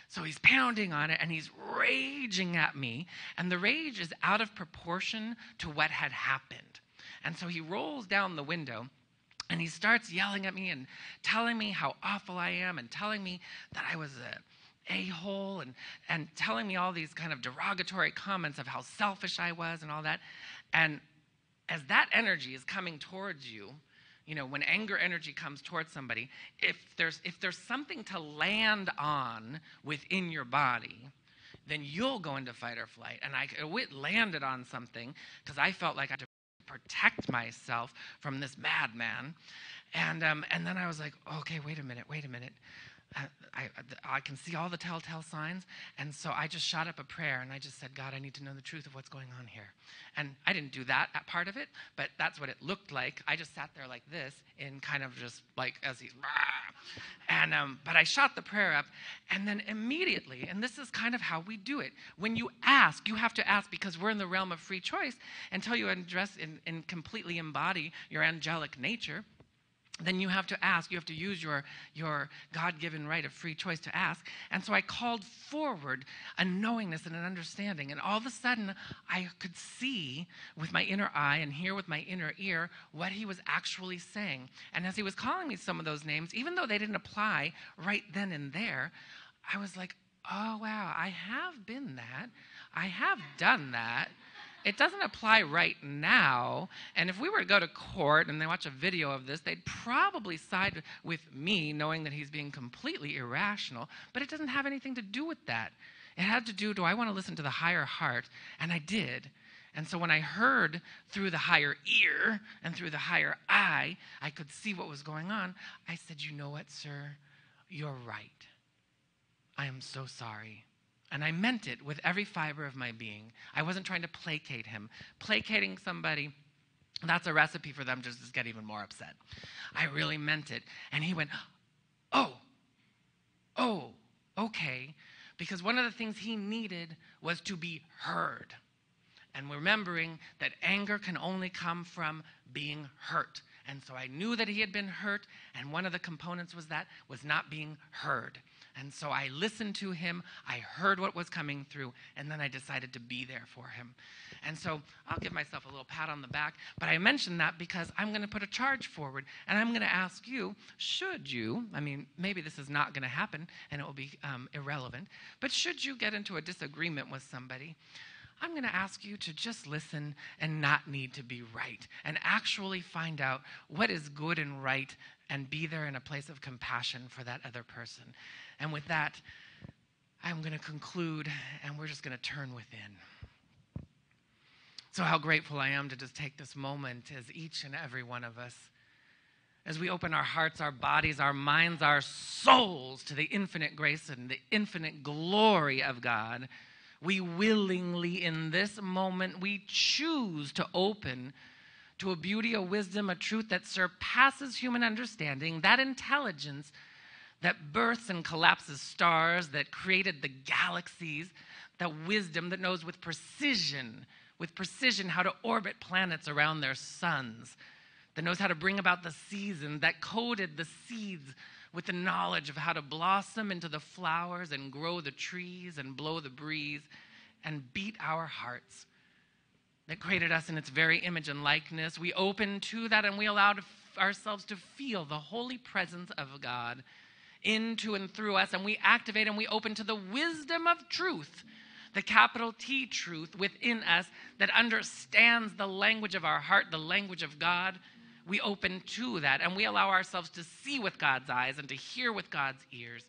So he's pounding on it, and he's raging at me, and the rage is out of proportion to what had happened. And so he rolls down the window, and he starts yelling at me and telling me how awful I am, and telling me that I was a-hole, and telling me all these kind of derogatory comments of how selfish I was and all that. And as that energy is coming towards you, when anger energy comes towards somebody, if there's something to land on within your body, then you'll go into fight or flight. And I landed on something because I felt like I had to protect myself from this madman. And then I was like, okay, wait a minute. I can see all the telltale signs, and so I just shot up a prayer, and I just said, God, I need to know the truth of what's going on here. And I didn't do that part of it, but that's what it looked like. I just sat there like this, in kind of just like as he's, and but I shot the prayer up, and then immediately, and this is kind of how we do it. When you ask, you have to ask, because we're in the realm of free choice. Until you address and completely embody your angelic nature, then you have to ask. You have to use your God-given right of free choice to ask. And so I called forward a knowingness and an understanding. And all of a sudden, I could see with my inner eye and hear with my inner ear what he was actually saying. And as he was calling me some of those names, even though they didn't apply right then and there, I was like, oh, wow, I have been that. I have done that. It doesn't apply right now, and if we were to go to court and they watch a video of this, they'd probably side with me, knowing that he's being completely irrational, but it doesn't have anything to do with that. It had to do I want to listen to the higher heart, and I did. And so when I heard through the higher ear and through the higher eye, I could see what was going on. I said, you know what, sir? You're right. I am so sorry. And I meant it with every fiber of my being. I wasn't trying to placate him. Placating somebody, that's a recipe for them just to get even more upset. I really meant it. And he went, oh, okay. Because one of the things he needed was to be heard. And remembering that anger can only come from being hurt. And so I knew that he had been hurt, and one of the components was not being heard. And so I listened to him, I heard what was coming through, and then I decided to be there for him. And so I'll give myself a little pat on the back, but I mention that because I'm going to put a charge forward, and I'm going to ask you, should you, maybe this is not going to happen, and it will be irrelevant, but should you get into a disagreement with somebody, I'm going to ask you to just listen and not need to be right, and actually find out what is good and right, and be there in a place of compassion for that other person. And with that, I'm going to conclude, and we're just going to turn within. So how grateful I am to just take this moment as each and every one of us, as we open our hearts, our bodies, our minds, our souls to the infinite grace and the infinite glory of God, we willingly in this moment, we choose to open to a beauty, a wisdom, a truth that surpasses human understanding, that intelligence that births and collapses stars, that created the galaxies, that wisdom that knows with precision how to orbit planets around their suns, that knows how to bring about the season, that coded the seeds with the knowledge of how to blossom into the flowers and grow the trees and blow the breeze and beat our hearts, that created us in its very image and likeness. We open to that, and we allow ourselves to feel the holy presence of God into and through us, and we activate and we open to the wisdom of truth, the capital T truth within us that understands the language of our heart, the language of God, We open to that, and we allow ourselves to see with God's eyes and to hear with God's ears.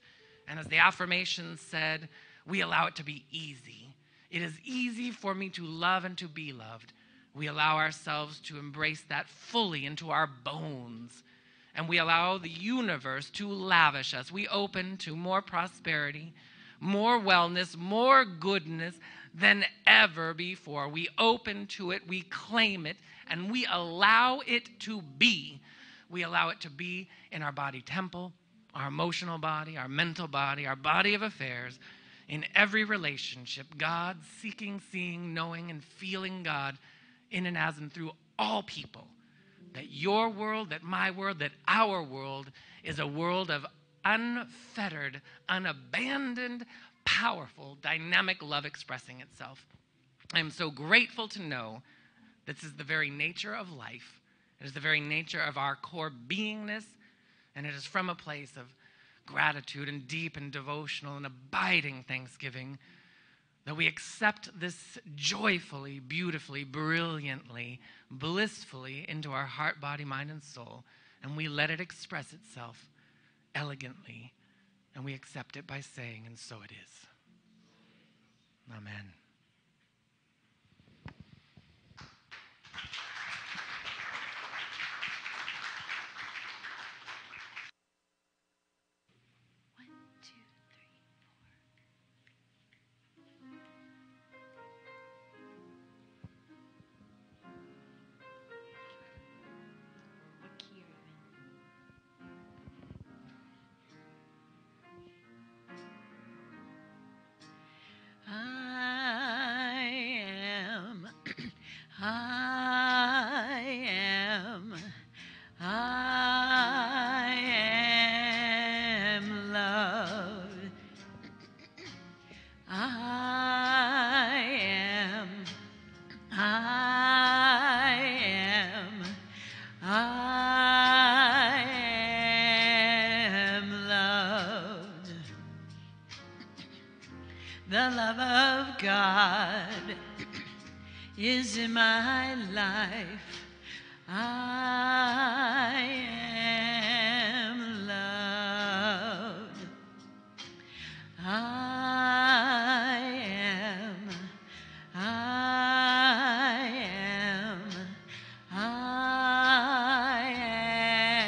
And as the affirmation said, we allow it to be easy. It is easy for me to love and to be loved. We allow ourselves to embrace that fully into our bones. And we allow the universe to lavish us. We open to more prosperity, more wellness, more goodness than ever before. We open to it, we claim it, and we allow it to be. We allow it to be in our body temple, our emotional body, our mental body, our body of affairs, in every relationship. God, seeking, seeing, knowing, and feeling God in and as and through all people. That your world, that my world, that our world is a world of unfettered, unabandoned, powerful, dynamic love expressing itself. I am so grateful to know this is the very nature of life. It is the very nature of our core beingness, and it is from a place of gratitude and deep and devotional and abiding thanksgiving that we accept this joyfully, beautifully, brilliantly, blissfully into our heart, body, mind, and soul, and we let it express itself elegantly, and we accept it by saying, and so it is. Amen. I am loved. I am loved. The love of God is in my life. I am loved. I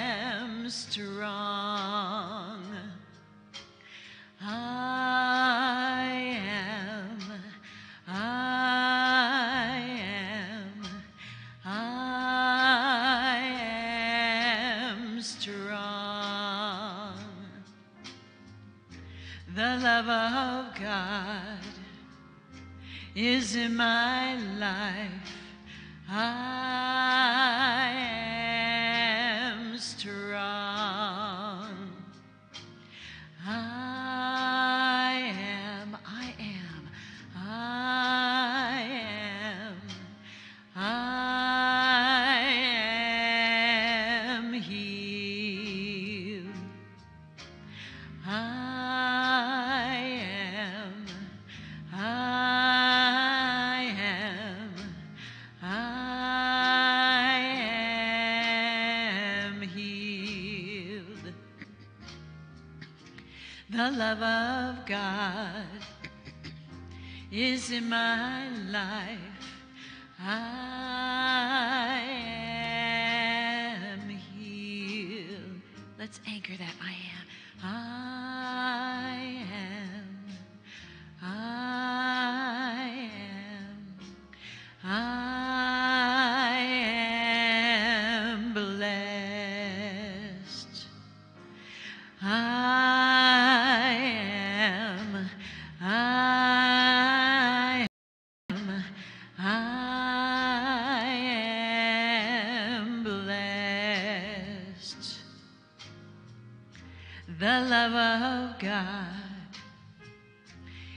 am strong. I am strong. The love of God is in my life. I am strong. I am healed. I am healed. The love of God is in my life. I am healed. Let's anchor that. I am. I am blessed. I am blessed. The love of God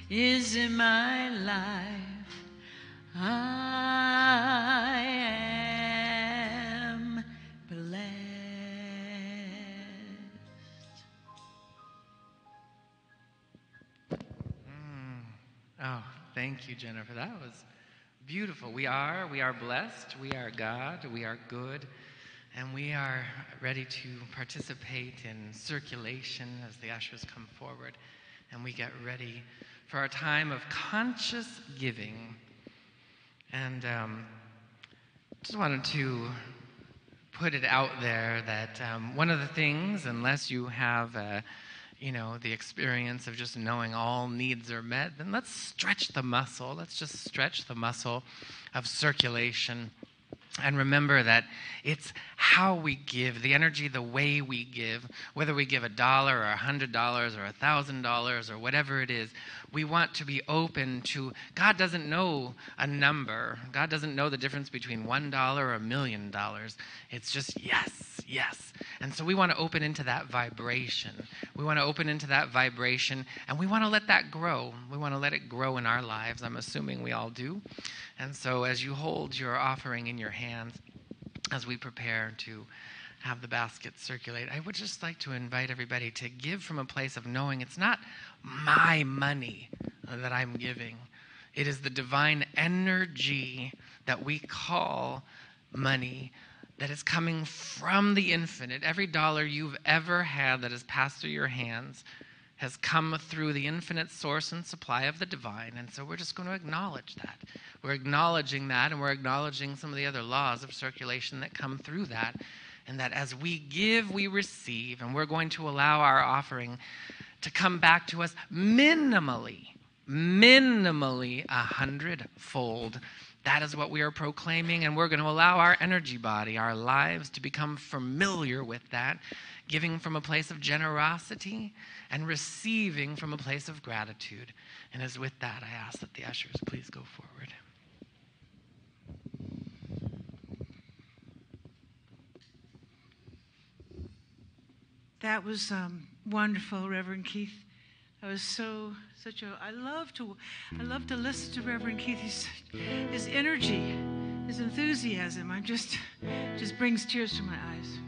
is in my life. I am blessed. Oh, thank you, Jennifer. That was beautiful. We are blessed. We are God. We are good. And we are ready to participate in circulation as the ushers come forward. And we get ready for our time of conscious giving. And just wanted to put it out there that one of the things, unless you have the experience of just knowing all needs are met, then let's stretch the muscle. Let's just stretch the muscle of circulation. And remember that it's how we give, the energy, the way we give, whether we give $1 or $100 or $1,000 or whatever it is, we want to be open to, God doesn't know a number. God doesn't know the difference between $1 or $1 million. It's just yes, yes. And so we want to open into that vibration. We want to open into that vibration, and we want to let that grow. We want to let it grow in our lives. I'm assuming we all do. And so as you hold your offering in your hands, as we prepare to have the basket circulate, I would just like to invite everybody to give from a place of knowing it's not my money that I'm giving. It is the divine energy that we call money that is coming from the infinite. Every dollar you've ever had that has passed through your hands has come through the infinite source and supply of the divine. And so we're just going to acknowledge that. We're acknowledging that, and we're acknowledging some of the other laws of circulation that come through that. And that as we give, we receive. And we're going to allow our offering to come back to us minimally 100-fold. That is what we are proclaiming, and we're going to allow our energy body, our lives, to become familiar with that, giving from a place of generosity and receiving from a place of gratitude. And as with that, I ask that the ushers please go forward. That was wonderful, Reverend Keith. That was I love to listen to Reverend Keith. His energy, his enthusiasm, just brings tears to my eyes.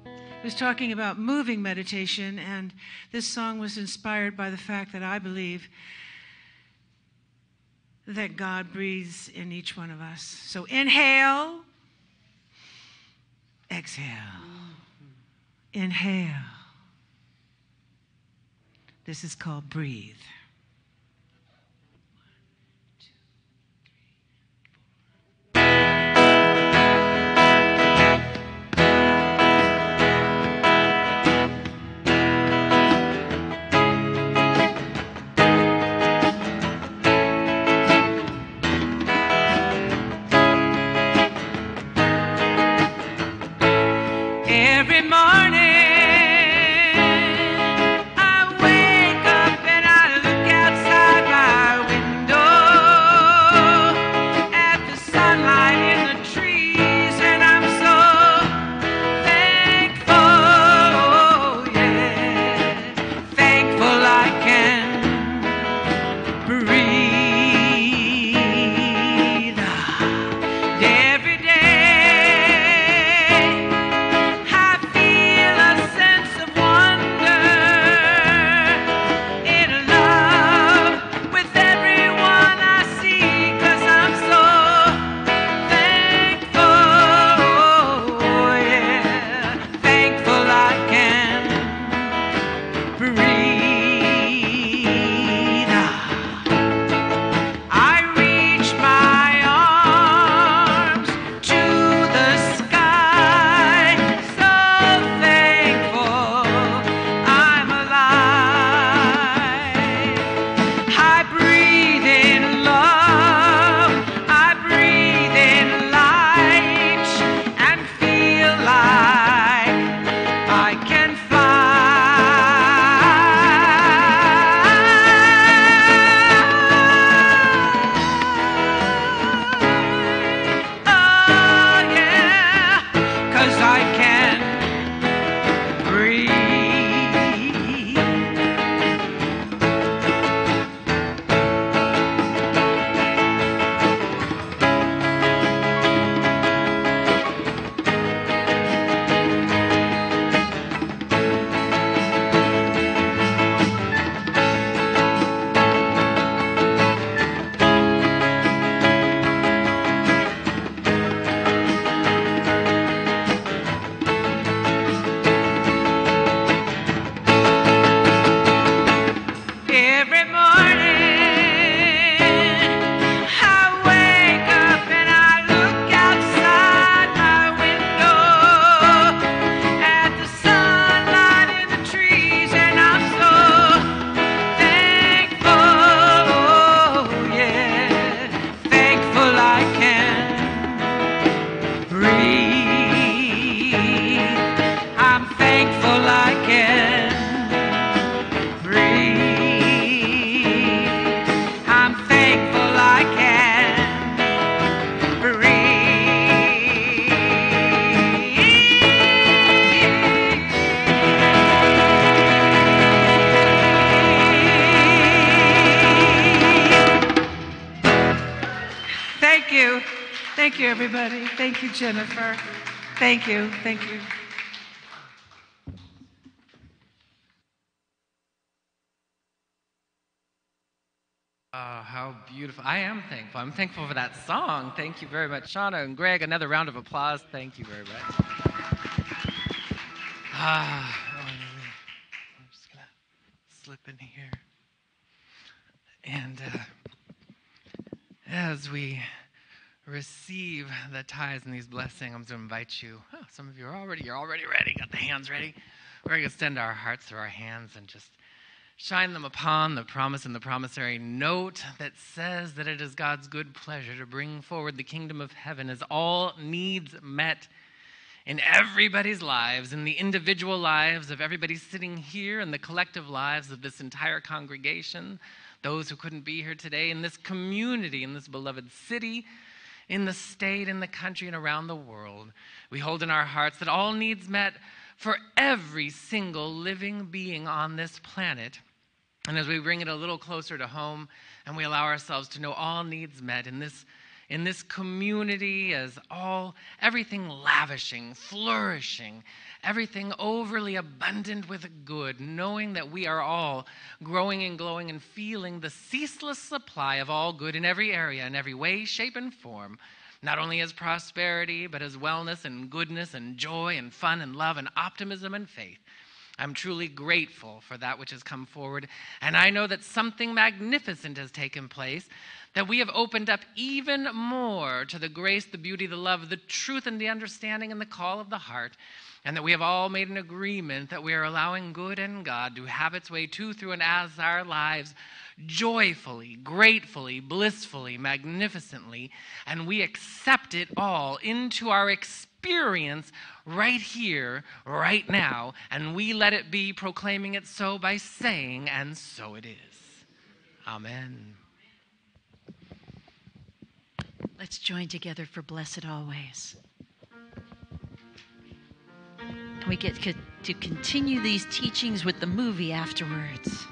He was talking about moving meditation, and this song was inspired by the fact that I believe that God breathes in each one of us. So inhale, exhale, inhale. This is called breathe. Every morning I wake up and I look Every morning I wake up and I look outside my window at the sunlight in the trees, and I'm so thankful, oh yeah, thankful I can breathe. I'm thankful I can breathe. I'm thankful I can breathe. Thank you. Thank you, everybody. Thank you, Jennifer. Thank you. Thank you. Oh, how beautiful. I am thankful. I'm thankful for that song. Thank you very much, Shauna and Greg. Another round of applause. Thank you very much. I'm just going to slip in here. And as we receive the tithes and these blessings, I'm going to invite you. Oh, some of you are already ready. Got the hands ready. We're going to extend our hearts through our hands and just shine them upon the promise and the promissory note that says that it is God's good pleasure to bring forward the kingdom of heaven as all needs met in everybody's lives, in the individual lives of everybody sitting here, and the collective lives of this entire congregation, those who couldn't be here today, in this community, in this beloved city, in the state, in the country, and around the world. We hold in our hearts that all needs met for every single living being on this planet. And as we bring it a little closer to home and we allow ourselves to know all needs met in this community, as everything lavishing, flourishing, everything overly abundant with good, knowing that we are all growing and glowing and feeling the ceaseless supply of all good in every area, in every way, shape, and form, not only as prosperity, but as wellness and goodness and joy and fun and love and optimism and faith. I'm truly grateful for that which has come forward, and I know that something magnificent has taken place, that we have opened up even more to the grace, the beauty, the love, the truth, and the understanding and the call of the heart, and that we have all made an agreement that we are allowing good and God to have its way to, through, and as our lives joyfully, gratefully, blissfully, magnificently, and we accept it all into our experience right here, right now, and we let it be, proclaiming it so by saying, and so it is. Amen. Let's join together for Blessed Always. We get to continue these teachings with the movie afterwards.